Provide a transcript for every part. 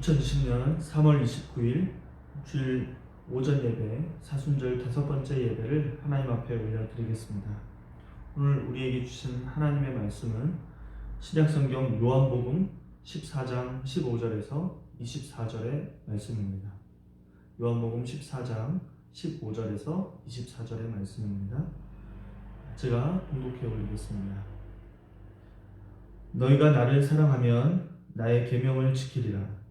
2020년 3월 29일 주일 오전 예배 사순절 5번째 예배를 하나님 앞에 올려드리겠습니다. 오늘 우리에게 주신 하나님의 말씀은 신약성경 요한복음 14장 15절에서 24절의 말씀입니다. 요한복음 14장 15절에서 24절의 말씀입니다. 제가 봉독해 올리겠습니다. 너희가 나를 사랑하면 나의 계명을 지키리라.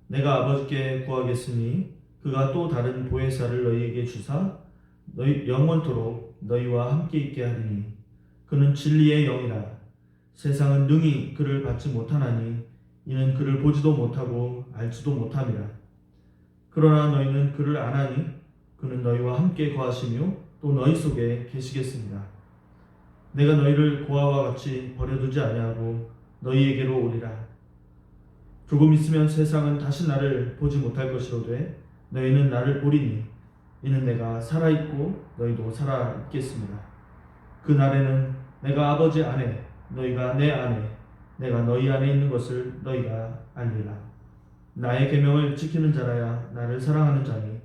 내가 아버지께 구하겠으니 그가 또 다른 보혜사를 너희에게 주사 너희 영원토록 너희와 함께 있게 하리니 그는 진리의 영이라. 세상은 능히 그를 받지 못하나니 이는 그를 보지도 못하고 알지도 못함이라. 그러나 너희는 그를 아나니 그는 너희와 함께 거하시며 또 너희 속에 계시겠습니다. 내가 너희를 고아와 같이 버려두지 아니하고 너희에게로 오리라. 조금 있으면 세상은 다시 나를 보지 못할 것이로되 너희는 나를 보리니 이는 내가 살아있고 너희도 살아있겠습니다. 그 날에는 내가 아버지 안에 너희가 내 안에 내가 너희 안에 있는 것을 너희가 알리라. 나의 계명을 지키는 자라야 나를 사랑하는 자니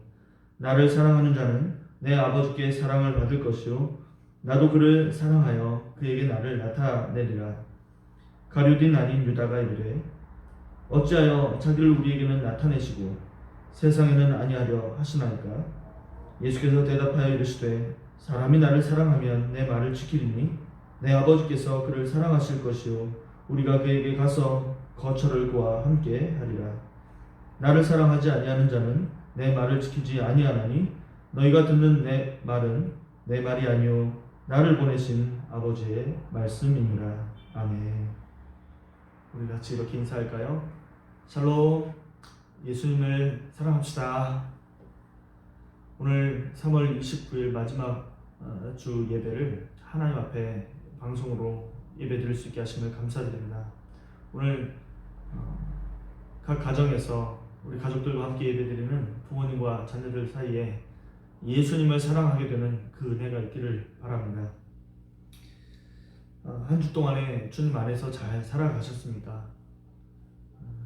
나를 사랑하는 자는 내 아버지께 사랑을 받을 것이요 나도 그를 사랑하여 그에게 나를 나타내리라. 가룟인 아닌 유다가 이르되 어찌하여 자기를 우리에게는 나타내시고 세상에는 아니하려 하시나이까? 예수께서 대답하여 이르시되 사람이 나를 사랑하면 내 말을 지키리니 내 아버지께서 그를 사랑하실 것이요 우리가 그에게 가서 거처를 그와 함께 하리라. 나를 사랑하지 아니하는 자는 내 말을 지키지 아니하나니 너희가 듣는 내 말은 내 말이 아니요 나를 보내신 아버지의 말씀이니라. 아멘. 우리 같이 이렇게 인사할까요? 샬롬. 예수님을 사랑합시다. 오늘 3월 29일 마지막 주 예배를 하나님 앞에 방송으로 예배 드릴 수 있게 하심을 감사드립니다. 오늘 각 가정에서 우리 가족들과 함께 예배 드리는 부모님과 자녀들 사이에 예수님을 사랑하게 되는 그 은혜가 있기를 바랍니다. 한 주 동안에 주님 안에서 잘 살아가셨습니까?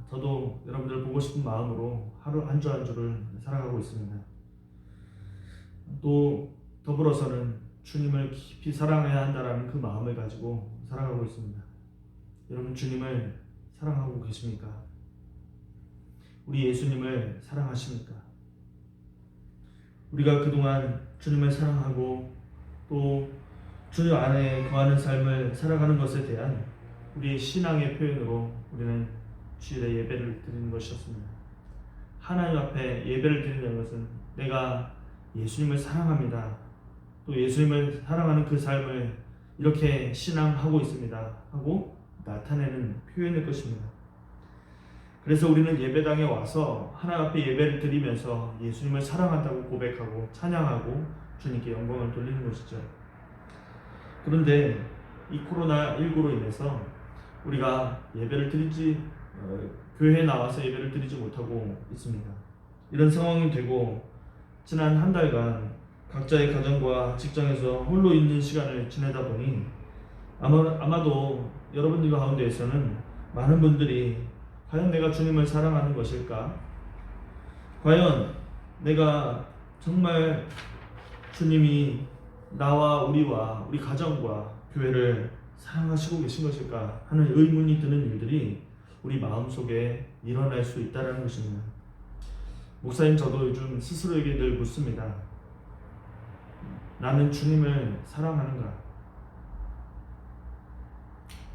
저도 여러분들 보고 싶은 마음으로 하루 한 주 한 주를 살아가고 있습니다. 또 더불어서는 주님을 깊이 사랑해야 한다는 그 마음을 가지고 살아가고 있습니다. 여러분 주님을 사랑하고 계십니까? 우리 예수님을 사랑하십니까? 우리가 그동안 주님을 사랑하고 또 주님 안에 거하는 삶을 살아가는 것에 대한 우리의 신앙의 표현으로 우리는 주일에 예배를 드리는 것이었습니다. 하나님 앞에 예배를 드리는 것은 내가 예수님을 사랑합니다. 또 예수님을 사랑하는 그 삶을 이렇게 신앙하고 있습니다 하고 나타내는 표현일 것입니다. 그래서 우리는 예배당에 와서 하나님 앞에 예배를 드리면서 예수님을 사랑한다고 고백하고 찬양하고 주님께 영광을 돌리는 것이죠. 그런데 이 코로나19로 인해서 우리가 예배를 교회에 나와서 예배를 드리지 못하고 있습니다. 이런 상황이 되고 지난 한 달간 각자의 가정과 직장에서 홀로 있는 시간을 지내다 보니 아마도 여러분들 가운데에서는 많은 분들이 과연 내가 주님을 사랑하는 것일까? 과연 내가 정말 주님이 나와 우리 가정과 교회를 사랑하시고 계신 것일까 하는 의문이 드는 일들이 우리 마음속에 일어날 수 있다는 것입니다. 목사님 저도 요즘 스스로에게 늘 묻습니다. 나는 주님을 사랑하는가?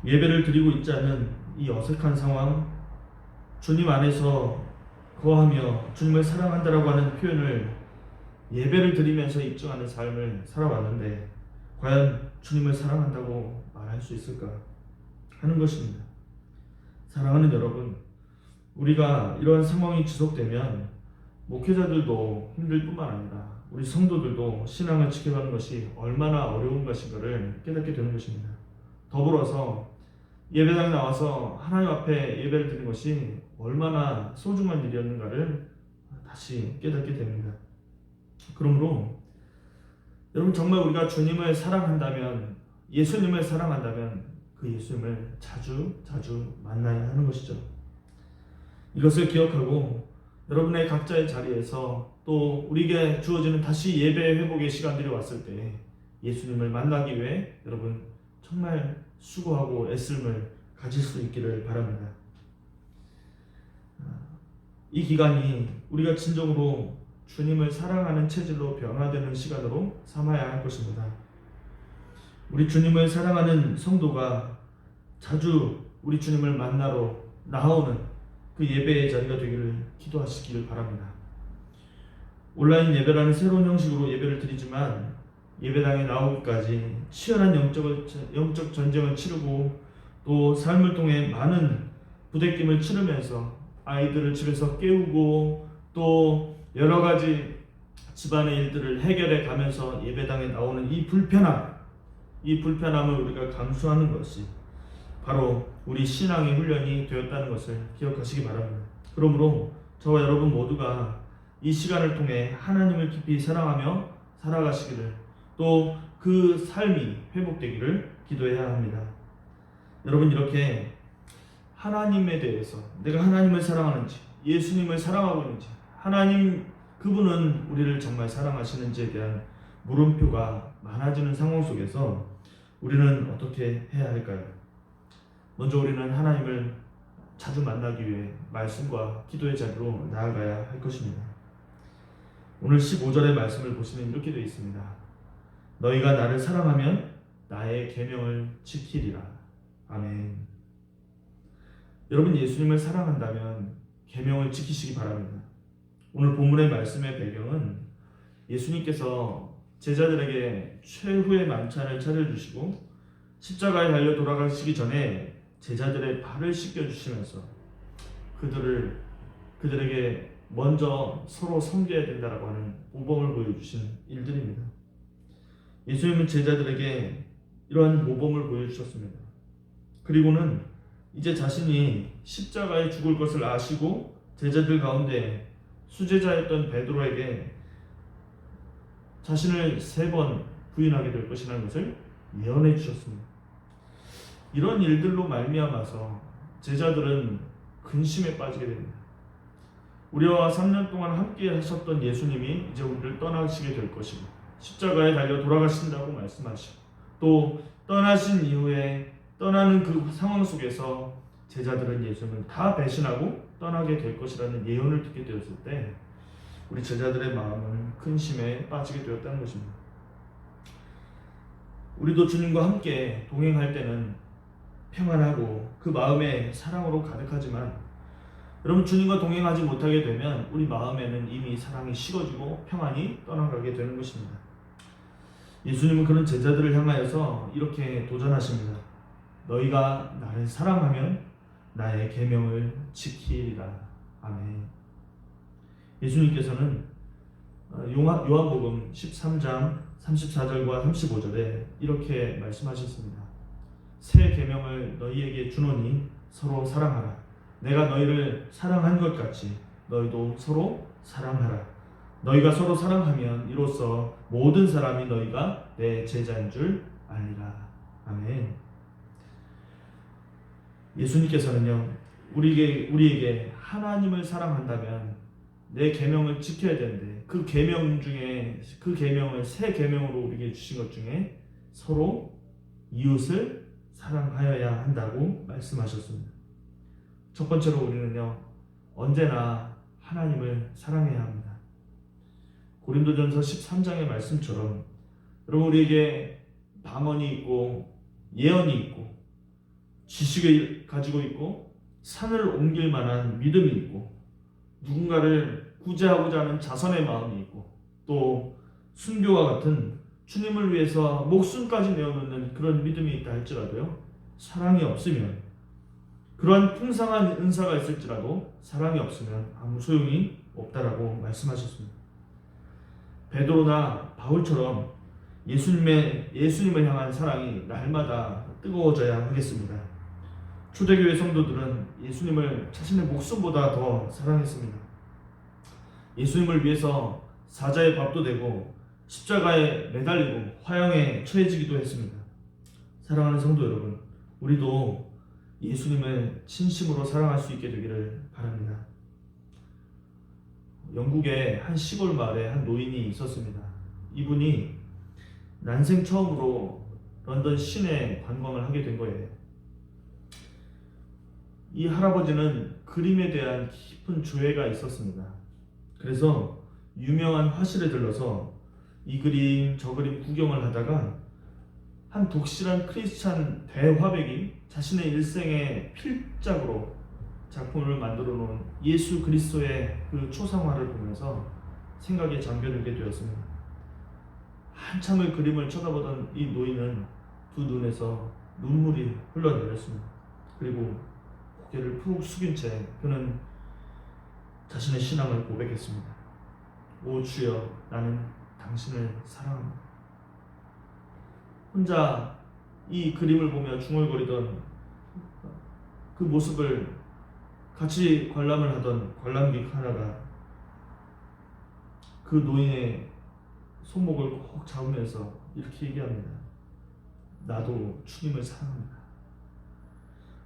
예배를 드리고 있지 않은 이 어색한 상황, 주님 안에서 거하며 주님을 사랑한다라고 하는 표현을 예배를 드리면서 입증하는 삶을 살아왔는데 과연 주님을 사랑한다고 말할 수 있을까 하는 것입니다. 사랑하는 여러분, 우리가 이러한 상황이 지속되면 목회자들도 힘들 뿐만 아니라 우리 성도들도 신앙을 지켜가는 것이 얼마나 어려운 것인가를 깨닫게 되는 것입니다. 더불어서 예배당에 나와서 하나님 앞에 예배를 드리는 것이 얼마나 소중한 일이었는가를 다시 깨닫게 됩니다. 그러므로 여러분 정말 우리가 주님을 사랑한다면 예수님을 사랑한다면 그 예수님을 자주 만나야 하는 것이죠. 이것을 기억하고 여러분의 각자의 자리에서 또 우리에게 주어지는 다시 예배 회복의 시간들이 왔을 때 예수님을 만나기 위해 여러분 정말 수고하고 애씀을 가질 수 있기를 바랍니다. 이 기간이 우리가 진정으로 주님을 사랑하는 체질로 변화되는 시간으로 삼아야 할 것입니다. 우리 주님을 사랑하는 성도가 자주 우리 주님을 만나러 나오는 그 예배의 자리가 되기를 기도하시기를 바랍니다. 온라인 예배라는 새로운 형식으로 예배를 드리지만 예배당에 나오기까지 치열한 영적 전쟁을 치르고 또 삶을 통해 많은 부대낌을 치르면서 아이들을 집에서 깨우고 또 여러 가지 집안의 일들을 해결해 가면서 예배당에 나오는 이 불편함을 우리가 감수하는 것이 바로 우리 신앙의 훈련이 되었다는 것을 기억하시기 바랍니다. 그러므로 저와 여러분 모두가 이 시간을 통해 하나님을 깊이 사랑하며 살아가시기를 또 그 삶이 회복되기를 기도해야 합니다. 여러분 이렇게 하나님에 대해서 내가 하나님을 사랑하는지 예수님을 사랑하고 있는지 하나님 그분은 우리를 정말 사랑하시는지에 대한 물음표가 많아지는 상황 속에서 우리는 어떻게 해야 할까요? 먼저 우리는 하나님을 자주 만나기 위해 말씀과 기도의 자리로 나아가야 할 것입니다. 오늘 15절의 말씀을 보시면 이렇게 되어 있습니다. 너희가 나를 사랑하면 나의 계명을 지키리라. 아멘. 여러분 예수님을 사랑한다면 계명을 지키시기 바랍니다. 오늘 본문의 말씀의 배경은 예수님께서 제자들에게 최후의 만찬을 차려주시고 십자가에 달려 돌아가시기 전에 제자들의 발을 씻겨주시면서 그들에게 먼저 서로 섬겨야 된다라고 하는 모범을 보여주신 일들입니다. 예수님은 제자들에게 이러한 모범을 보여주셨습니다. 그리고는 이제 자신이 십자가에 죽을 것을 아시고 제자들 가운데 수제자였던 베드로에게 자신을 3번 부인하게 될 것이라는 것을 예언해 주셨습니다. 이런 일들로 말미암아서 제자들은 근심에 빠지게 됩니다. 우리와 3년 동안 함께 하셨던 예수님이 이제 우리를 떠나시게 될 것이고 십자가에 달려 돌아가신다고 말씀하시고 또 떠나신 이후에 떠나는 그 상황 속에서 제자들은 예수님을 다 배신하고 떠나게 될 것이라는 예언을 듣게 되었을 때 우리 제자들의 마음은 근심에 빠지게 되었다는 것입니다. 우리도 주님과 함께 동행할 때는 평안하고 그 마음에 사랑으로 가득하지만 여러분 주님과 동행하지 못하게 되면 우리 마음에는 이미 사랑이 식어지고 평안이 떠나가게 되는 것입니다. 예수님은 그런 제자들을 향하여서 이렇게 도전하십니다. 너희가 나를 사랑하면 나의 계명을 지키리라. 아멘. 예수님께서는 요한복음 13장 34절과 35절에 이렇게 말씀하셨습니다. 새 계명을 너희에게 주노니 서로 사랑하라. 내가 너희를 사랑한 것 같이 너희도 서로 사랑하라. 너희가 서로 사랑하면 이로써 모든 사람이 너희가 내 제자인 줄 알리라. 아멘. 예수님께서는요 우리에게 하나님을 사랑한다면 내 계명을 지켜야 되는데 그 계명 중에 그 계명을 새 계명으로 우리에게 주신 것 중에 서로 이웃을 사랑하여야 한다고 말씀하셨습니다. 첫 번째로 우리는요 언제나 하나님을 사랑해야 합니다. 고린도전서 13장의 말씀처럼 여러분 우리에게 방언이 있고 예언이 있고 지식을 가지고 있고 산을 옮길 만한 믿음이 있고 누군가를 구제하고자 하는 자선의 마음이 있고 또 순교와 같은 주님을 위해서 목숨까지 내어놓는 그런 믿음이 있다 할지라도요 사랑이 없으면 그러한 풍성한 은사가 있을지라도 사랑이 없으면 아무 소용이 없다라고 말씀하셨습니다. 베드로나 바울처럼 예수님을 향한 사랑이 날마다 뜨거워져야 하겠습니다. 초대교회 성도들은 예수님을 자신의 목숨보다 더 사랑했습니다. 예수님을 위해서 사자의 밥도 되고 십자가에 매달리고 화형에 처해지기도 했습니다. 사랑하는 성도 여러분, 우리도 예수님을 진심으로 사랑할 수 있게 되기를 바랍니다. 영국의 한 시골 마을에 한 노인이 있었습니다. 이분이 난생 처음으로 런던 시내 관광을 하게 된 거예요. 이 할아버지는 그림에 대한 깊은 조예가 있었습니다. 그래서 유명한 화실에 들러서 이 그림 저 그림 구경을 하다가 한 독실한 크리스찬 대화백이 자신의 일생의 필작으로 작품을 만들어 놓은 예수 그리스도의 그 초상화를 보면서 생각에 잠겨들게 되었습니다. 한참을 그림을 쳐다보던 이 노인은 두 눈에서 눈물이 흘러내렸습니다. 그리고 고개를 푹 숙인 채 그는 자신의 신앙을 고백했습니다. 오 주여, 나는 당신을 사랑합니다. 혼자 이 그림을 보며 중얼거리던 그 모습을 같이 관람을 하던 관람객 하나가 그 노인의 손목을 꼭 잡으면서 이렇게 얘기합니다. 나도 주님을 사랑합니다.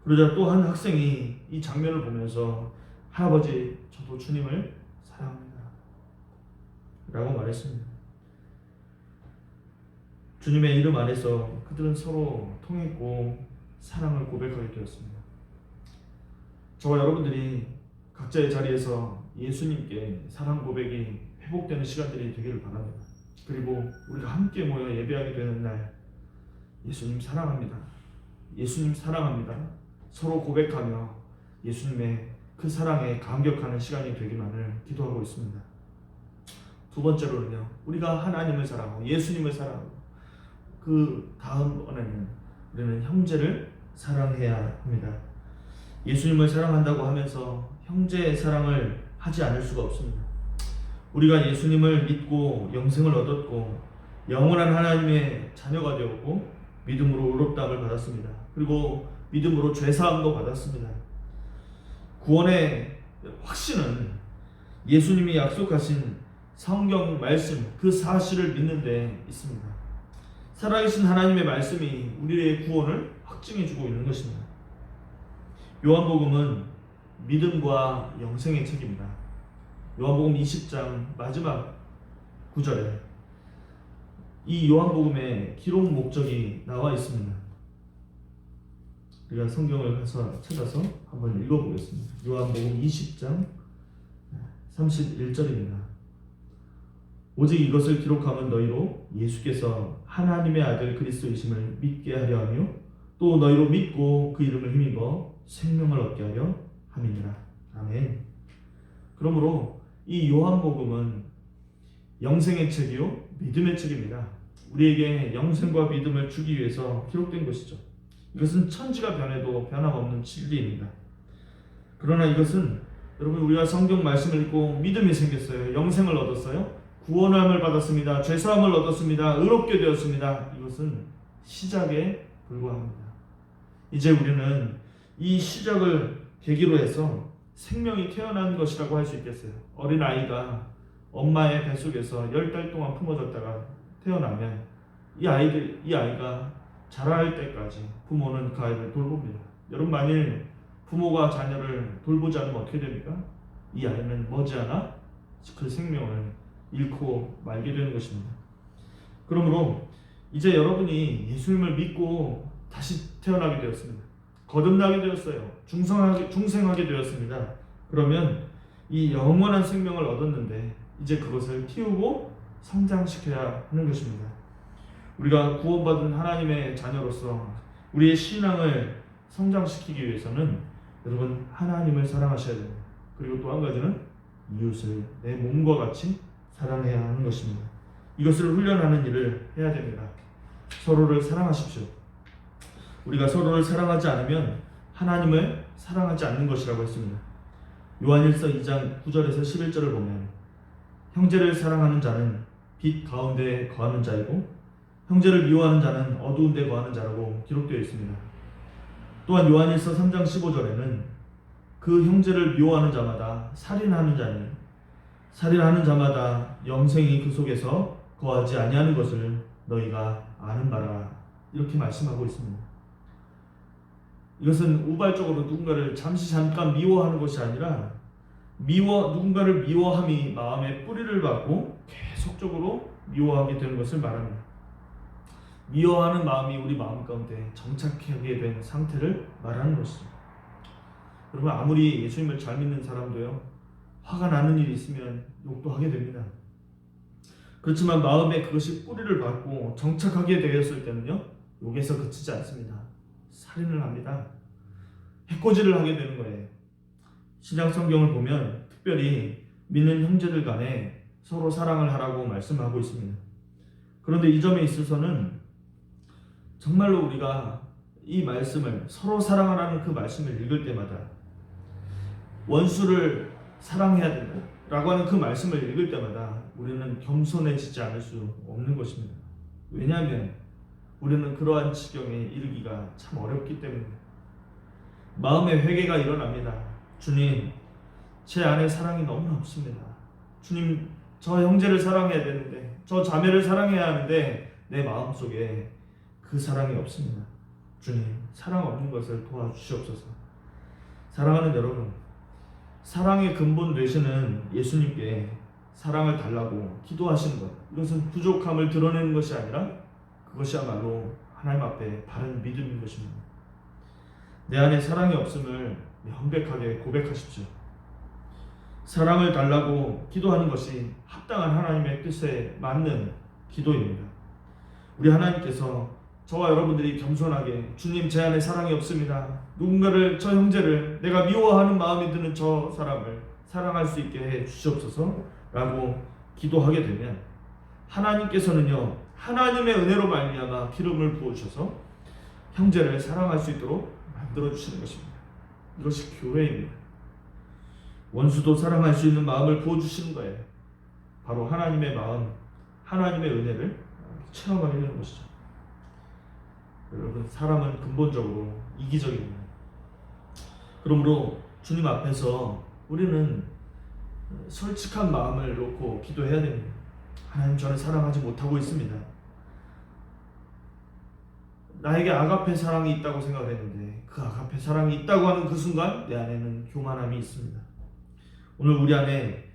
그러자 또 한 학생이 이 장면을 보면서 할아버지, 저도 주님을 사랑합니다 라고 말했습니다. 주님의 이름 안에서 그들은 서로 통했고 사랑을 고백하게 되었습니다. 저와 여러분들이 각자의 자리에서 예수님께 사랑 고백이 회복되는 시간들이 되기를 바랍니다. 그리고 우리가 함께 모여 예배하게 되는 날, 예수님 사랑합니다, 예수님 사랑합니다 서로 고백하며 예수님의 그 사랑에 감격하는 시간이 되기만을 기도하고 있습니다. 두 번째로는요, 우리가 하나님을 사랑하고 예수님을 사랑하고 그 다음번에는 우리는 형제를 사랑해야 합니다. 예수님을 사랑한다고 하면서 형제의 사랑을 하지 않을 수가 없습니다. 우리가 예수님을 믿고 영생을 얻었고 영원한 하나님의 자녀가 되었고 믿음으로 의롭다함을 받았습니다. 그리고 믿음으로 죄사함도 받았습니다. 구원의 확신은 예수님이 약속하신 성경 말씀, 그 사실을 믿는 데 있습니다. 살아계신 하나님의 말씀이 우리의 구원을 확증해주고 있는 것입니다. 요한복음은 믿음과 영생의 책입니다. 요한복음 20장 마지막 구절에 이 요한복음의 기록 목적이 나와 있습니다. 우리가 성경을 찾아서 한번 읽어보겠습니다. 요한복음 20장 31절입니다. 오직 이것을 기록하면 너희로 예수께서 하나님의 아들 그리스도이심을 믿게 하려 하며 또 너희로 믿고 그 이름을 힘입어 생명을 얻게 하려 함이니라. 아멘. 그러므로 이 요한복음은 영생의 책이요 믿음의 책입니다. 우리에게 영생과 믿음을 주기 위해서 기록된 것이죠. 이것은 천지가 변해도 변함없는 진리입니다. 그러나 이것은 여러분, 우리가 성경 말씀을 읽고 믿음이 생겼어요. 영생을 얻었어요. 구원함을 받았습니다. 죄사함을 얻었습니다. 의롭게 되었습니다. 이것은 시작에 불과합니다. 이제 우리는 이 시작을 계기로 해서 생명이 태어난 것이라고 할 수 있겠어요. 어린 아이가 엄마의 뱃속에서 10달 동안 품어졌다가 태어나면 이 아이가 자랄 때까지 부모는 그 아이를 돌봅니다. 여러분, 만일 부모가 자녀를 돌보지 않으면 어떻게 됩니까? 이 아이는 머지않아 그 생명을 잃고 말게 되는 것입니다. 그러므로 이제 여러분이 예수님을 믿고 다시 태어나게 되었습니다. 거듭나게 되었어요. 중생하게 되었습니다. 그러면 이 영원한 생명을 얻었는데 이제 그것을 키우고 성장시켜야 하는 것입니다. 우리가 구원받은 하나님의 자녀로서 우리의 신앙을 성장시키기 위해서는 여러분, 하나님을 사랑하셔야 됩니다. 그리고 또 한 가지는 이웃을 내 몸과 같이 사랑해야 하는 것입니다. 이것을 훈련하는 일을 해야 됩니다. 서로를 사랑하십시오. 우리가 서로를 사랑하지 않으면 하나님을 사랑하지 않는 것이라고 했습니다. 요한일서 2장 9절에서 11절을 보면 형제를 사랑하는 자는 빛 가운데 거하는 자이고 형제를 미워하는 자는 어두운 데 거하는 자라고 기록되어 있습니다. 또한 요한일서 3장 15절에는 그 형제를 미워하는 자마다 살인하는 자니 살인하는 자마다 영생이 그 속에서 거하지 아니하는 것을 너희가 아는 바라, 이렇게 말씀하고 있습니다. 이것은 우발적으로 누군가를 잠깐 미워하는 것이 아니라 누군가를 미워함이 마음에 뿌리를 받고 계속적으로 미워하게 되는 것을 말합니다. 미워하는 마음이 우리 마음 가운데 정착하게 된 상태를 말하는 것입니다. 여러분, 아무리 예수님을 잘 믿는 사람도요, 화가 나는 일이 있으면 욕도 하게 됩니다. 그렇지만 마음에 그것이 뿌리를 받고 정착하게 되었을 때는요, 욕에서 그치지 않습니다. 살인을 합니다. 해코지를 하게 되는 거예요. 신약 성경을 보면 특별히 믿는 형제들 간에 서로 사랑을 하라고 말씀하고 있습니다. 그런데 이 점에 있어서는 정말로 우리가 이 말씀을, 서로 사랑하라는 그 말씀을 읽을 때마다 원수를 사랑해야 된다 라고 하는 그 말씀을 읽을 때마다 우리는 겸손해지지 않을 수 없는 것입니다. 왜냐하면 우리는 그러한 지경에 이르기가 참 어렵기 때문입니다. 마음의 회개가 일어납니다. 주님, 제 안에 사랑이 너무 없습니다. 주님, 저 형제를 사랑해야 되는데, 저 자매를 사랑해야 하는데 내 마음속에 그 사랑이 없습니다. 주님, 사랑 없는 것을 도와주시옵소서. 사랑하는 여러분, 사랑의 근본 되시는 예수님께 사랑을 달라고 기도하시는 것, 이것은 부족함을 드러내는 것이 아니라 그것이야말로 하나님 앞에 바른 믿음인 것입니다. 내 안에 사랑이 없음을 명백하게 고백하십시오. 사랑을 달라고 기도하는 것이 합당한 하나님의 뜻에 맞는 기도입니다. 우리 하나님께서 저와 여러분들이 겸손하게, 주님, 제 안에 사랑이 없습니다. 누군가를, 저 형제를, 내가 미워하는 마음이 드는 저 사람을 사랑할 수 있게 해 주시옵소서 라고 기도하게 되면 하나님께서는요, 하나님의 은혜로 말미암아 기름을 부으셔서 형제를 사랑할 수 있도록 만들어 주시는 것입니다. 이것이 교회입니다. 원수도 사랑할 수 있는 마음을 부어주시는 거예요. 바로 하나님의 마음, 하나님의 은혜를 체험하게 되는 것이죠. 여러분, 사람은 근본적으로 이기적입니다. 그러므로 주님 앞에서 우리는 솔직한 마음을 놓고 기도해야 됩니다. 하나님, 저는 사랑하지 못하고 있습니다. 나에게 아가페 사랑이 있다고 생각했는데 그 아가페 사랑이 있다고 하는 그 순간 내 안에는 교만함이 있습니다. 오늘 우리 안에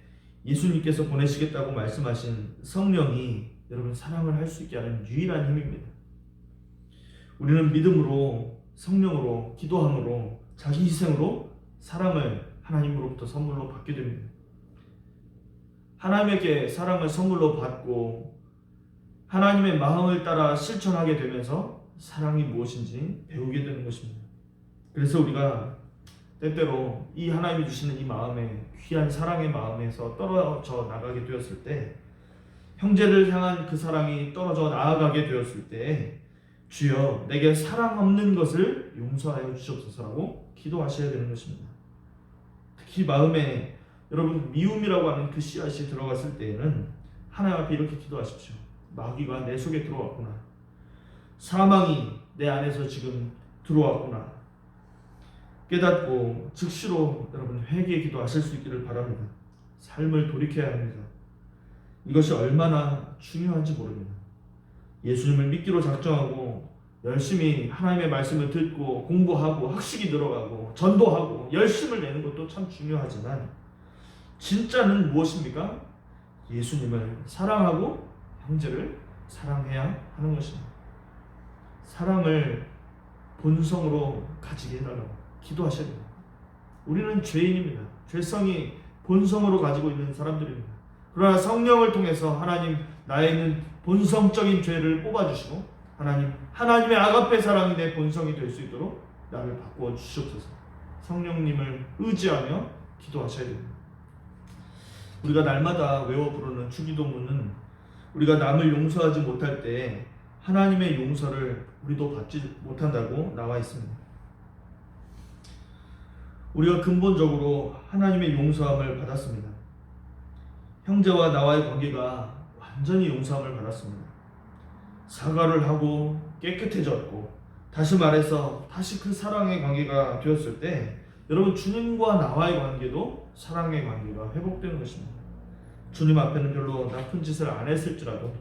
예수님께서 보내시겠다고 말씀하신 성령이 여러분 사랑을 할 수 있게 하는 유일한 힘입니다. 우리는 믿음으로, 성령으로, 기도함으로, 자기 희생으로 사랑을 하나님으로부터 선물로 받게 됩니다. 하나님에게 사랑을 선물로 받고 하나님의 마음을 따라 실천하게 되면서 사랑이 무엇인지 배우게 되는 것입니다. 그래서 우리가 때때로 이 하나님이 주시는 이 마음에, 귀한 사랑의 마음에서 떨어져 나가게 되었을 때, 형제를 향한 그 사랑이 떨어져 나아가게 되었을 때, 주여 내게 사랑 없는 것을 용서하여 주시옵소서라고 기도하셔야 되는 것입니다. 특히 마음에 여러분 미움이라고 하는 그 씨앗이 들어갔을 때에는 하나님 앞에 이렇게 기도하십시오. 마귀가 내 속에 들어왔구나. 사망이 내 안에서 지금 들어왔구나. 깨닫고 즉시로 여러분 회개의 기도하실 수 있기를 바랍니다. 삶을 돌이켜야 합니다. 이것이 얼마나 중요한지 모릅니다. 예수님을 믿기로 작정하고 열심히 하나님의 말씀을 듣고 공부하고 학식이 늘어가고 전도하고 열심을 내는 것도 참 중요하지만 진짜는 무엇입니까? 예수님을 사랑하고 형제를 사랑해야 하는 것입니다. 사랑을 본성으로 가지게 해달라고 기도하셔야 됩니다. 우리는 죄인입니다. 죄성이 본성으로 가지고 있는 사람들입니다. 그러나 성령을 통해서 하나님 나에 있는 본성적인 죄를 뽑아주시고 하나님의 아가페 사랑이 내 본성이 될 수 있도록 나를 바꾸어 주시옵소서. 성령님을 의지하며 기도하셔야 됩니다. 우리가 날마다 외워 부르는 주기도문은 우리가 남을 용서하지 못할 때 하나님의 용서를 우리도 받지 못한다고 나와 있습니다. 우리가 근본적으로 하나님의 용서함을 받았습니다. 형제와 나와의 관계가 완전히 용서함을 받았습니다. 사과를 하고 깨끗해졌고, 다시 말해서 다시 그 사랑의 관계가 되었을 때 여러분 주님과 나와의 관계도 사랑의 관계가 회복되는 것입니다. 주님 앞에는 별로 나쁜 짓을 안 했을지라도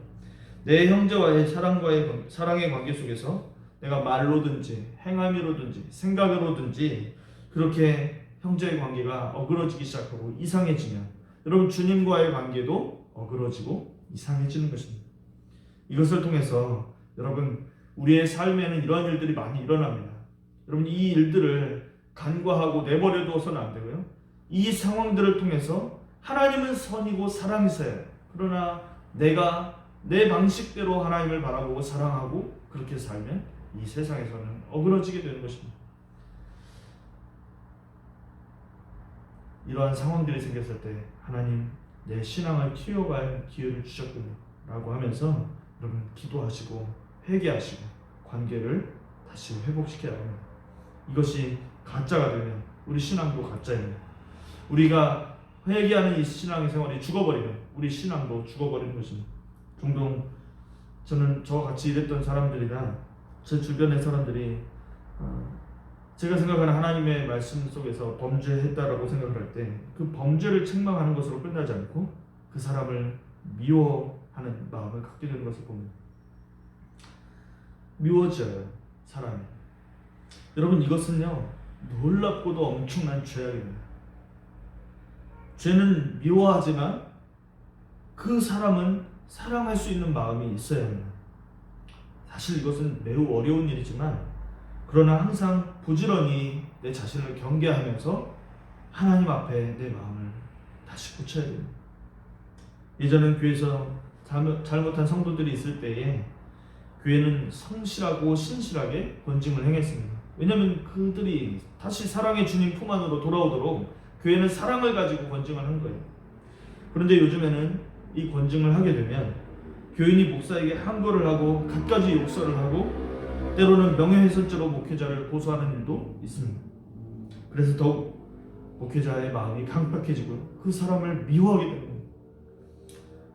내 형제와의 사랑의 관계 속에서 내가 말로든지 행함으로든지 생각으로든지 그렇게 형제의 관계가 어그러지기 시작하고 이상해지면 여러분 주님과의 관계도 어그러지고 이상해지는 것입니다. 이것을 통해서 여러분 우리의 삶에는 이러한 일들이 많이 일어납니다. 여러분 이 일들을 간과하고 내버려두어서는 안 되고요. 이 상황들을 통해서 하나님은 선이고 사랑이세요. 그러나 내가 내 방식대로 하나님을 바라보고 사랑하고 그렇게 살면 이 세상에서는 어그러지게 되는 것입니다. 이러한 상황들이 생겼을 때 하나님 내 신앙을 키워갈 기회를 주셨군요 라고 하면서 여러분 기도하시고 회개하시고 관계를 다시 회복시켜야 합니다. 이것이 가짜가 되면 우리 신앙도 가짜입니다. 우리가 회개하는 이 신앙의 생활이 죽어버리면 우리 신앙도 죽어버리는 것입니다. 종종 저는 저와 같이 일했던 사람들이나 제 주변의 사람들이 제가 생각하는 하나님의 말씀 속에서 범죄했다라고 생각을 할 때 그 범죄를 책망하는 것으로 끝나지 않고 그 사람을 미워하는 마음을 갖게 되는 것을 봅니다. 미워져요, 사람이. 여러분 이것은요 놀랍고도 엄청난 죄악입니다. 죄는 미워하지만 그 사람은 사랑할 수 있는 마음이 있어야 합니다. 사실 이것은 매우 어려운 일이지만 그러나 항상 부지런히 내 자신을 경계하면서 하나님 앞에 내 마음을 다시 고쳐야 됩니다. 예전엔 교회에서 잘못한 성도들이 있을 때에 교회는 성실하고 신실하게 권징을 행했습니다. 왜냐하면 그들이 다시 사랑의 주님 품 안으로 돌아오도록 교회는 사랑을 가지고 권징을 한 거예요. 그런데 요즘에는 이 권징을 하게 되면 교인이 목사에게 항거를 하고 갖가지 욕설을 하고 때로는 명예훼손죄로 목회자를 고소하는 일도 있습니다. 그래서 더욱 목회자의 마음이 강팍해지고 그 사람을 미워하게 됩니다.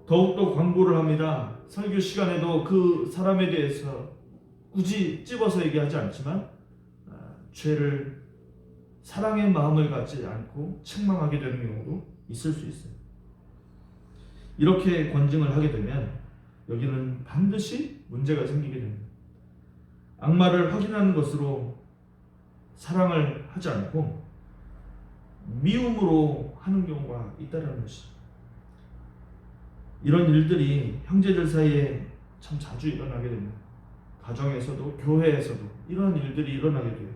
더욱더 광고를 합니다. 설교 시간에도 그 사람에 대해서 굳이 찝어서 얘기하지 않지만 죄를 사랑의 마음을 갖지 않고 책망하게 되는 경우도 있을 수 있어요. 이렇게 권징을 하게 되면 여기는 반드시 문제가 생기게 됩니다. 악마를 확인하는 것으로 사랑을 하지 않고 미움으로 하는 경우가 있다는 것이죠. 이런 일들이 형제들 사이에 참 자주 일어나게 됩니다. 가정에서도 교회에서도 이런 일들이 일어나게 돼요.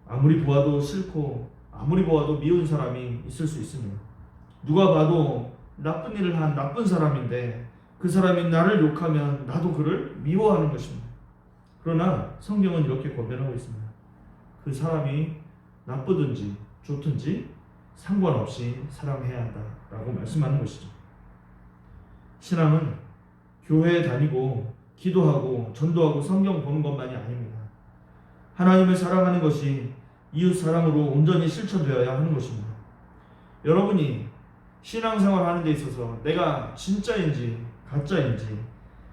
아무리 보아도 싫고 아무리 보아도 미운 사람이 있을 수 있습니다. 누가 봐도 나쁜 일을 한 나쁜 사람인데 그 사람이 나를 욕하면 나도 그를 미워하는 것입니다. 그러나 성경은 이렇게 권면하고 있습니다. 그 사람이 나쁘든지 좋든지 상관없이 사랑해야 한다라고 말씀하는 것이죠. 신앙은 교회에 다니고 기도하고 전도하고 성경 보는 것만이 아닙니다. 하나님을 사랑하는 것이 이웃 사랑으로 온전히 실천되어야 하는 것입니다. 여러분이 신앙생활 하는 데 있어서 내가 진짜인지 가짜인지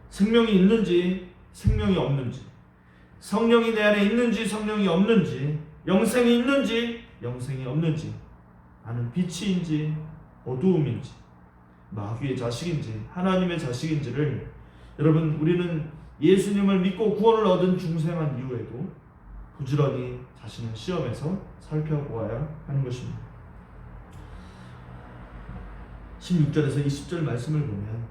생명이 있는지 생명이 없는지 성령이 내 안에 있는지 성령이 없는지 영생이 있는지 영생이 없는지 나는 빛인지 어두움인지 마귀의 자식인지 하나님의 자식인지를 여러분 우리는 예수님을 믿고 구원을 얻은 중생한 이후에도 부지런히 자신을 시험해서 살펴보아야 하는 것입니다. 16절에서 20절 말씀을 보면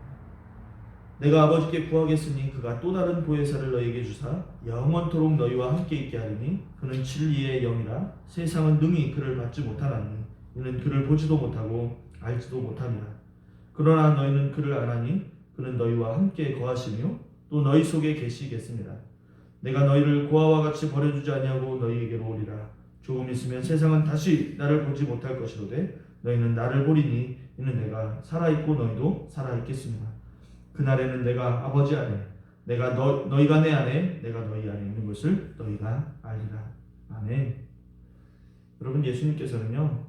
내가 아버지께 구하겠으니 그가 또 다른 보혜사를 너희에게 주사 영원토록 너희와 함께 있게 하리니 그는 진리의 영이라 세상은 능히 그를 받지 못하나니 이는 그를 보지도 못하고 알지도 못함이라. 그러나 너희는 그를 아나니 그는 너희와 함께 거하시며 또 너희 속에 계시겠습니다. 내가 너희를 고아와 같이 버려주지 아니하고 너희에게로 오리라. 조금 있으면 세상은 다시 나를 보지 못할 것이로되 너희는 나를 보리니 이는 내가 살아있고 너희도 살아있겠습니다. 그날에는 내가 아버지 안에 내가 너희가 내 안에 내가 너희 안에 있는 것을 너희가 알리라. 아멘. 여러분 예수님께서는요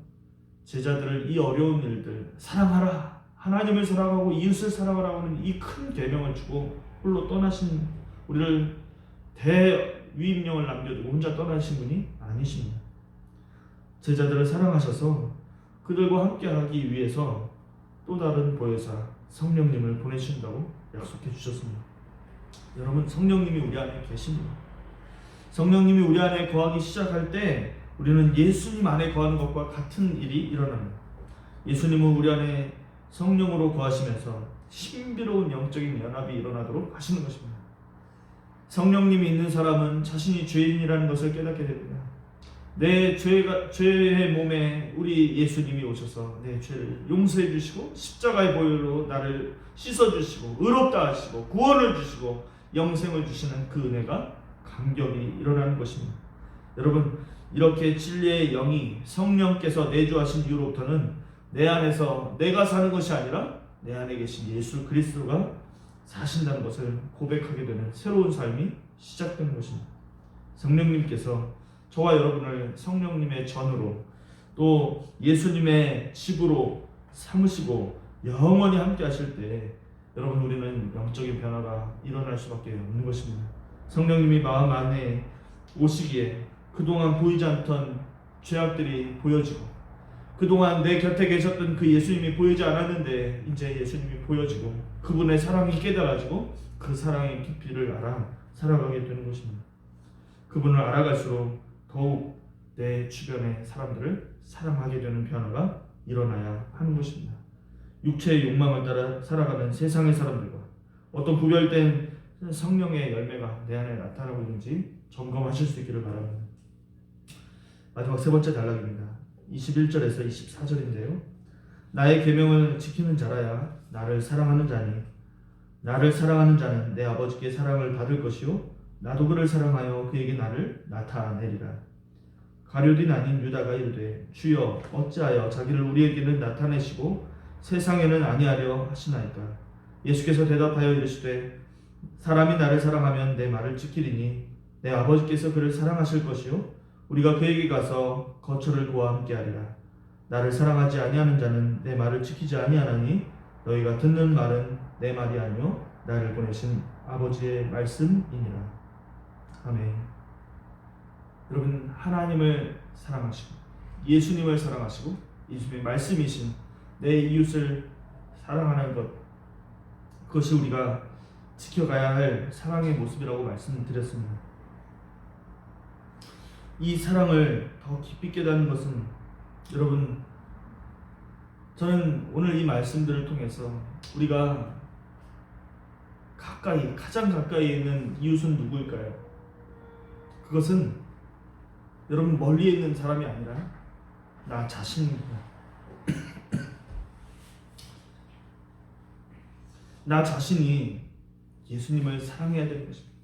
제자들을 이 어려운 일들 사랑하라 하나님을 사랑하고 이웃을 사랑하라 하는 이 큰 계명을 주고 홀로 떠나신 우리를 대위임령을 남겨두고 혼자 떠나신 분이 아니십니다. 제자들을 사랑하셔서 그들과 함께하기 위해서 또 다른 보혜사 성령님을 보내신다고 약속해 주셨습니다. 여러분 성령님이 우리 안에 계십니다. 성령님이 우리 안에 거하기 시작할 때 우리는 예수님 안에 거하는 것과 같은 일이 일어납니다. 예수님은 우리 안에 성령으로 거하시면서 신비로운 영적인 연합이 일어나도록 하시는 것입니다. 성령님이 있는 사람은 자신이 죄인이라는 것을 깨닫게 됩니다. 내 죄의 몸에 우리 예수님이 오셔서 내 죄를 용서해 주시고 십자가의 보혈로 나를 씻어 주시고 의롭다 하시고 구원을 주시고 영생을 주시는 그 은혜가 감격이 일어나는 것입니다. 여러분, 이렇게 진리의 영이 성령께서 내주하신 이후로부터는 내 안에서 내가 사는 것이 아니라 내 안에 계신 예수 그리스도가 사신다는 것을 고백하게 되는 새로운 삶이 시작되는 것입니다. 성령님께서 저와 여러분을 성령님의 전으로 또 예수님의 집으로 삼으시고 영원히 함께 하실 때 여러분, 우리는 영적인 변화가 일어날 수밖에 없는 것입니다. 성령님이 마음 안에 오시기에 그동안 보이지 않던 죄악들이 보여지고 그동안 내 곁에 계셨던 그 예수님이 보이지 않았는데 이제 예수님이 보여지고 그분의 사랑이 깨달아지고 그 사랑의 깊이를 알아 살아가게 되는 것입니다. 그분을 알아갈수록 더욱 내 주변의 사람들을 사랑하게 되는 변화가 일어나야 하는 것입니다. 육체의 욕망을 따라 살아가는 세상의 사람들과 어떤 구별된 성령의 열매가 내 안에 나타나고 있는지 점검하실 수 있기를 바랍니다. 마지막 세 번째 단락입니다. 21절에서 24절인데요. 나의 계명을 지키는 자라야 나를 사랑하는 자니 나를 사랑하는 자는 내 아버지께 사랑을 받을 것이요 나도 그를 사랑하여 그에게 나를 나타내리라. 가룟 아닌 유다가 이르되 주여 어찌하여 자기를 우리에게는 나타내시고 세상에는 아니하려 하시나이까. 예수께서 대답하여 이르시되 사람이 나를 사랑하면 내 말을 지키리니 내 아버지께서 그를 사랑하실 것이요 우리가 그에게 가서 거처를 그와 함께하리라. 나를 사랑하지 아니하는 자는 내 말을 지키지 아니하나니 너희가 듣는 말은 내 말이 아니요 나를 보내신 아버지의 말씀이니라. 아멘. 여러분, 하나님을 사랑하시고 예수님을 사랑하시고 예수님의 말씀이신 내 이웃을 사랑하는 것, 그것이 우리가 지켜가야 할 사랑의 모습이라고 말씀드렸습니다. 이 사랑을 더 깊이 깨닫는 것은 여러분, 저는 오늘 이 말씀들을 통해서 우리가 가장 가까이 있는 이웃은 누구일까요? 그것은 여러분 멀리에 있는 사람이 아니라 나 자신입니다. 나 자신이 예수님을 사랑해야 되는 것입니다.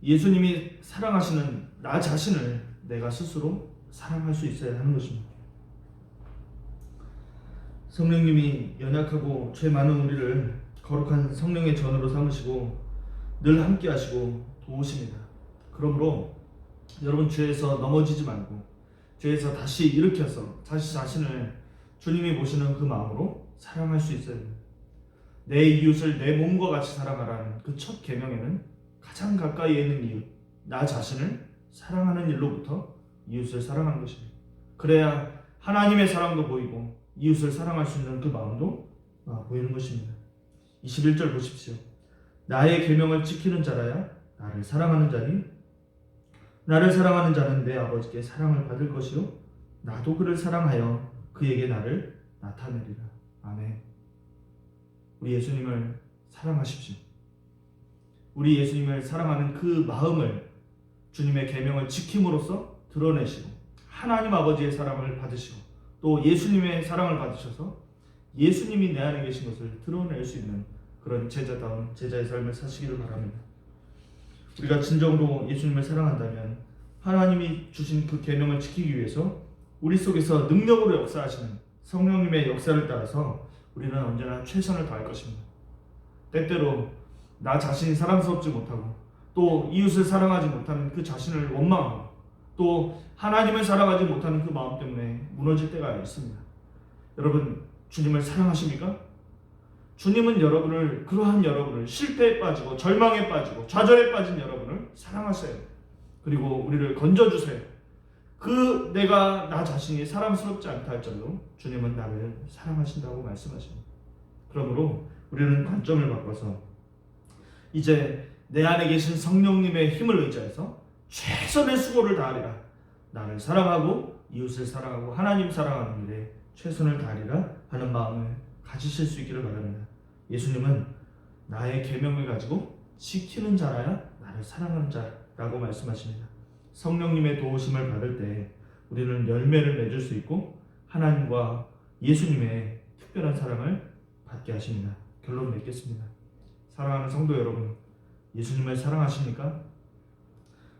예수님이 사랑하시는 나 자신을 내가 스스로 사랑할 수 있어야 하는 것입니다. 성령님이 연약하고 죄 많은 우리를 거룩한 성령의 전으로 삼으시고 늘 함께 하시고 도우십니다. 그러므로 여러분, 죄에서 넘어지지 말고 죄에서 다시 일으켜서 다시 자신을 주님이 보시는 그 마음으로 사랑할 수 있어야 됩니다. 내 이웃을 내 몸과 같이 사랑하라는 그 첫 계명에는 가장 가까이에 있는 이웃, 나 자신을 사랑하는 일로부터 이웃을 사랑하는 것입니다. 그래야 하나님의 사랑도 보이고 이웃을 사랑할 수 있는 그 마음도 보이는 것입니다. 21절 보십시오. 나의 계명을 지키는 자라야 나를 사랑하는 자니 나를 사랑하는 자는 내 아버지께 사랑을 받을 것이요 나도 그를 사랑하여 그에게 나를 나타내리라. 아멘. 우리 예수님을 사랑하십시오. 우리 예수님을 사랑하는 그 마음을 주님의 계명을 지킴으로써 드러내시고 하나님 아버지의 사랑을 받으시고 또 예수님의 사랑을 받으셔서 예수님이 내 안에 계신 것을 드러낼 수 있는 그런 제자다운 제자의 삶을 사시기를 바랍니다. 우리가 진정으로 예수님을 사랑한다면 하나님이 주신 그 계명을 지키기 위해서 우리 속에서 능력으로 역사하시는 성령님의 역사를 따라서 우리는 언제나 최선을 다할 것입니다. 때때로 나 자신이 사랑스럽지 못하고 또 이웃을 사랑하지 못하는 그 자신을 원망하고 또 하나님을 사랑하지 못하는 그 마음 때문에 무너질 때가 있습니다. 여러분, 주님을 사랑하십니까? 주님은 그러한 여러분을 실패에 빠지고 절망에 빠지고 좌절에 빠진 여러분을 사랑하세요. 그리고 우리를 건져주세요. 내가 나 자신이 사랑스럽지 않다 할지라도 주님은 나를 사랑하신다고 말씀하십니다. 그러므로 우리는 관점을 바꿔서 이제 내 안에 계신 성령님의 힘을 의지해서 최선의 수고를 다하리라. 나를 사랑하고 이웃을 사랑하고 하나님 사랑하는 일에 최선을 다하리라 하는 마음을 가지실 수 있기를 바랍니다. 예수님은 나의 계명을 가지고 지키는 자라야 나를 사랑하는 자라고 말씀하십니다. 성령님의 도우심을 받을 때 우리는 열매를 맺을 수 있고 하나님과 예수님의 특별한 사랑을 받게 하십니다. 결론 맺겠습니다. 사랑하는 성도 여러분, 예수님을 사랑하십니까?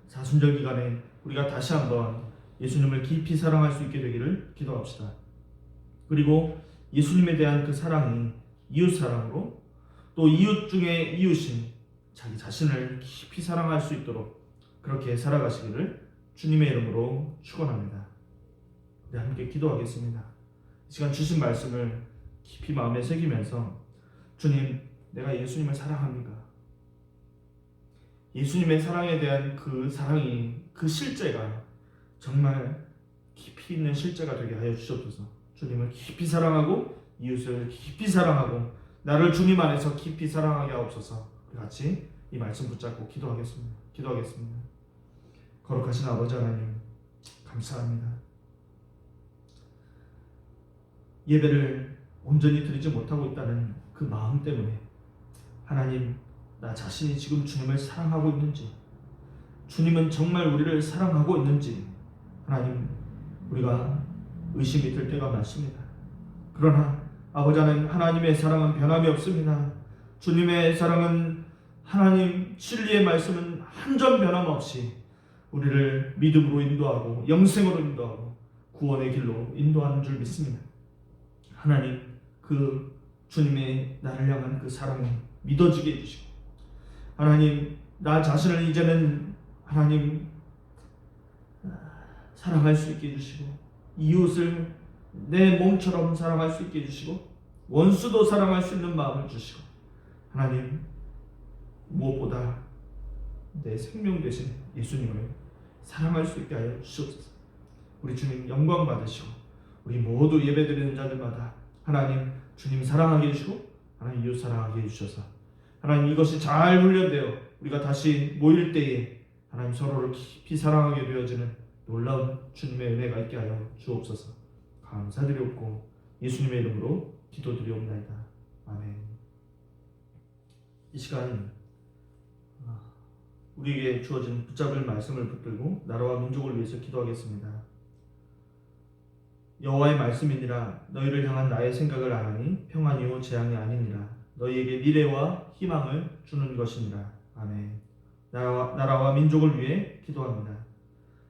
사순절 기간에 우리가 다시 한번 예수님을 깊이 사랑할 수 있게 되기를 기도합시다. 그리고 예수님에 대한 그 사랑이 이웃 사랑으로 또 이웃 중에 이웃인 자기 자신을 깊이 사랑할 수 있도록 그렇게 살아가시기를 주님의 이름으로 축원합니다. 네, 함께 기도하겠습니다. 이 시간 주신 말씀을 깊이 마음에 새기면서 주님, 내가 예수님을 사랑합니까? 예수님의 사랑에 대한 그 사랑이, 그 실제가 정말 깊이 있는 실제가 되게 하여 주시옵소서. 주님을 깊이 사랑하고 이웃을 깊이 사랑하고 나를 주님 안에서 깊이 사랑하게 하옵소서. 우리 같이 이 말씀 붙잡고 기도하겠습니다. 거룩하신 아버지 하나님, 감사합니다. 예배를 온전히 드리지 못하고 있다는 그 마음 때문에 하나님, 나 자신이 지금 주님을 사랑하고 있는지, 주님은 정말 우리를 사랑하고 있는지 하나님, 우리가 의심이 들 때가 많습니다. 그러나 아버지 하나님, 하나님의 사랑은 변함이 없습니다. 주님의 사랑은, 하나님 진리의 말씀은 한 점 변함없이 우리를 믿음으로 인도하고 영생으로 인도하고 구원의 길로 인도하는 줄 믿습니다. 하나님, 그 주님의 나를 향한 그 사랑을 믿어지게 해주시고 하나님, 나 자신을 이제는 하나님 사랑할 수 있게 해주시고 이웃을 내 몸처럼 사랑할 수 있게 해주시고 원수도 사랑할 수 있는 마음을 주시고 하나님, 무엇보다 내 생명 되신 예수님을 사랑할 수 있게 하여 주시옵소서. 우리 주님 영광 받으시고 우리 모두 예배드리는 자들마다 하나님, 주님 사랑하게 해주시고 하나님 이웃 사랑하게 해주셔서 하나님, 이것이 잘 훈련되어 우리가 다시 모일 때에 하나님 서로를 깊이 사랑하게 되어지는 놀라운 주님의 은혜가 있게 하여 주옵소서. 감사드리옵고 예수님의 이름으로 기도드리옵나이다. 아멘. 이 시간 우리에게 주어진 붙잡을 말씀을 붙들고 나라와 민족을 위해서 기도하겠습니다. 여호와의 말씀이니라. 너희를 향한 나의 생각을 아나니 평안이요 재앙이 아니니라. 너희에게 미래와 희망을 주는 것이니라. 아멘. 나라와 민족을 위해 기도합니다.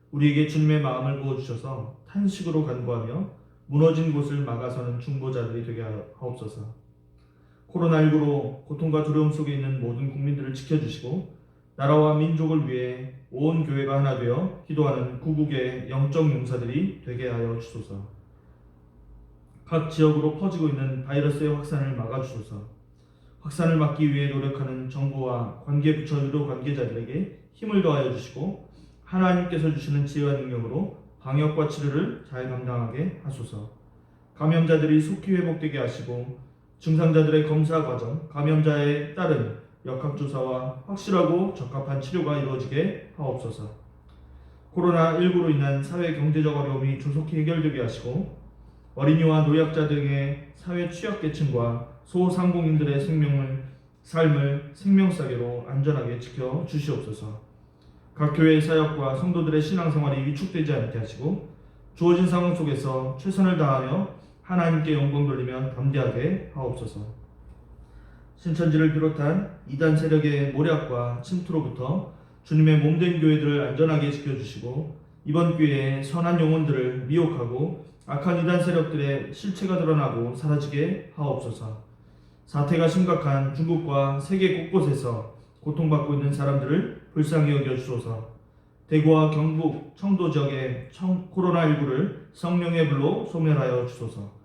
우리에게 주님의 마음을 부어주셔서 탄식으로 간구하며 무너진 곳을 막아서는 중보자들이 되게 하옵소서. 코로나19로 고통과 두려움 속에 있는 모든 국민들을 지켜주시고 나라와 민족을 위해 온 교회가 하나 되어 기도하는 구국의 영적 용사들이 되게 하여 주소서. 각 지역으로 퍼지고 있는 바이러스의 확산을 막아주소서. 확산을 막기 위해 노력하는 정부와 관계부처 의료 관계자들에게 힘을 더하여 주시고 하나님께서 주시는 지혜와 능력으로 방역과 치료를 잘 감당하게 하소서. 감염자들이 속히 회복되게 하시고 증상자들의 검사 과정, 감염자에 따른 역학조사와 확실하고 적합한 치료가 이루어지게 하옵소서. 코로나19로 인한 사회 경제적 어려움이 조속히 해결되게 하시고 어린이와 노약자 등의 사회 취약계층과 소상공인들의 삶을 생명사계로 안전하게 지켜주시옵소서. 각 교회의 사역과 성도들의 신앙생활이 위축되지 않게 하시고 주어진 상황 속에서 최선을 다하며 하나님께 영광 돌리며 담대하게 하옵소서. 신천지를 비롯한 이단 세력의 모략과 침투로부터 주님의 몸된 교회들을 안전하게 지켜주시고 이번 기회에 선한 영혼들을 미혹하고 악한 이단 세력들의 실체가 드러나고 사라지게 하옵소서. 사태가 심각한 중국과 세계 곳곳에서 고통받고 있는 사람들을 불쌍히 여겨주소서. 대구와 경북, 청도 지역의 코로나19를 성령의 불로 소멸하여 주소서.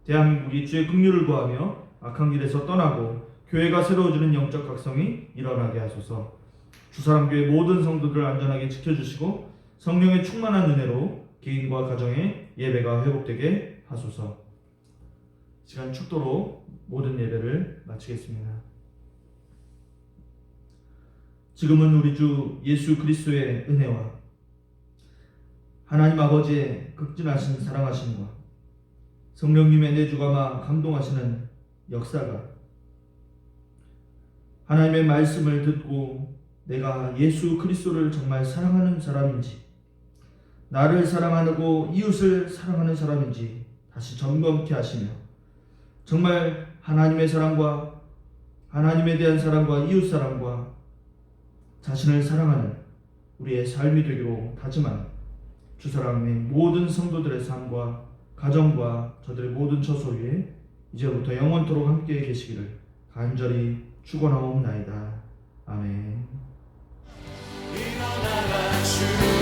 대한민국이 주의 긍휼을 구하며 악한 길에서 떠나고 교회가 새로워지는 영적 각성이 일어나게 하소서. 주사람교회 모든 성도들을 안전하게 지켜주시고 성령의 충만한 은혜로 개인과 가정의 예배가 회복되게 하소서. 시간 축도로 모든 예배를 마치겠습니다. 지금은 우리 주 예수 그리스도의 은혜와 하나님 아버지의 극진하신 사랑하심과 성령님의 내주가마 감동하시는 역사가 하나님의 말씀을 듣고 내가 예수 그리스도를 정말 사랑하는 사람인지, 나를 사랑하고 이웃을 사랑하는 사람인지 다시 점검케 하시며 정말 하나님의 사랑과 하나님에 대한 사랑과 이웃 사랑과 자신을 사랑하는 우리의 삶이 되기로 다짐하는 주사랑의 모든 성도들의 삶과 가정과 저들의 모든 처소 위에 이제부터 영원토록 함께 계시기를 간절히 축원하옵나이다. 아멘. 일어나라 주